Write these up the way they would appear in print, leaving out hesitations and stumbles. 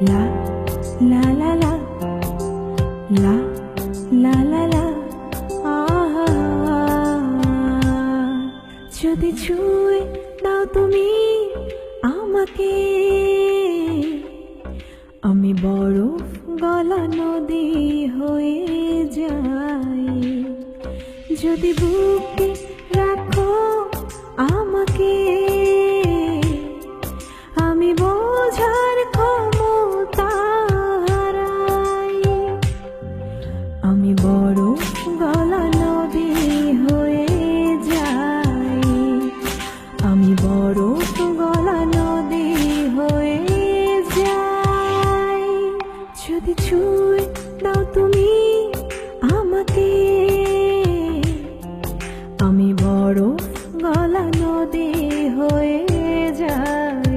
লা লা লা লা লা লা লা লা আহা, যদি ছুঁয়ে দাও তুমি আমাকে, আমি বরফ গলা নদী হয়ে যাই। যদি বুকে রাখো আমাকে, আমি বোঝার ক্ষমতা হারাই। আমি বরফ গলা নদী হয়ে যাই, আমি বরফ গলা নদী হয়ে যাই। যদি ছুঁয়ে দাও তুমি আমাকে, আমি বরফ গলা নদী হয়ে যাই।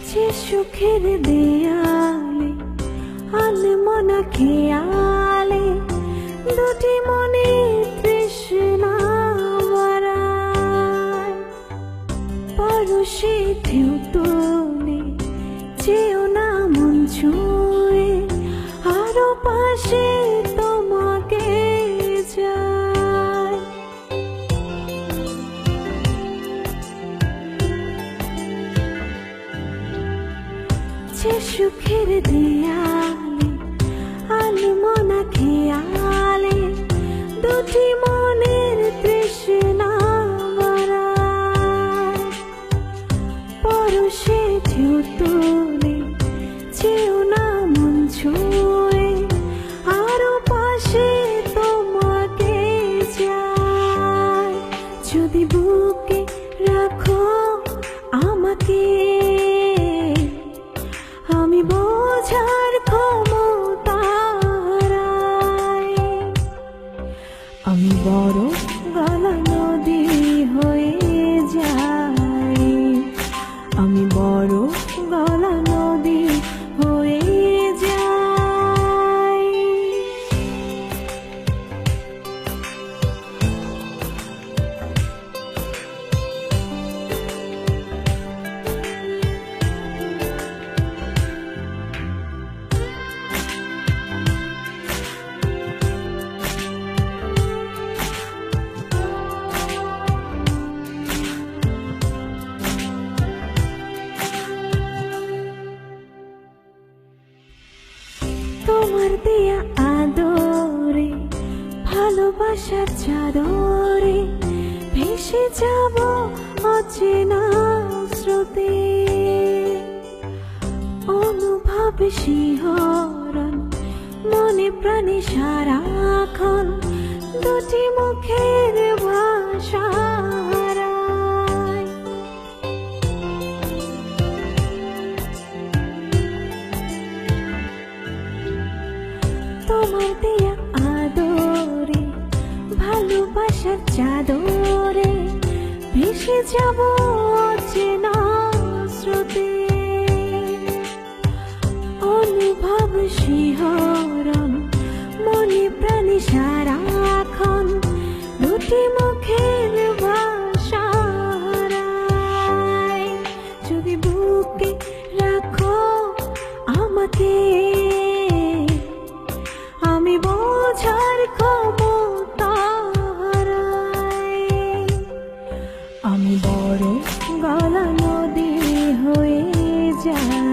যে সুখের দেয়ালে আনমনা খেয়ালে দুটি মনে তৃষ্ণা বাড়ায়। পরশে ঢেউ তোলে যেও না মন ছুঁয়ে, আরো পাশে তোমাকে চাই। যে সুখের দেয়ালে আনমনা খেয়ালে দুটি মনের তৃষ্ণা বাড়ায়। পরশে ঢেউ তোলে যেও না মন ছুঁয়ে, আরো পাশে তোমাকে চাই। যদি বুকে রাখো আমাকে, আমি বোঝার ক্ষমতা হারাই। আমি বরফ গলা নদী হয়ে যাই, আমি বরফ গলা নদী হয়ে যাই। তোমার দেয়া আদরে ভালোবাসার চাদরে ভেসে যাব অচেনা স্রোতে। অনুভবে শিহরণ মনে প্রাণে সারাক্ষণ দুটি মুখের ভাষা হারায়। তোমার দেয়া আদরে ভালোবাসার চাদরে ভেসে যাব অচেনা স্রোতে। অনুভব শিহরণ মনে প্রাণে সারাক্ষণ দুটি মুখের ভাষা হারায়। যদি বুকে রাখো আমাকে, আমি বোঝার ক্ষমতা হারাই। আমি বরফ গলা নদী হয়ে যাই,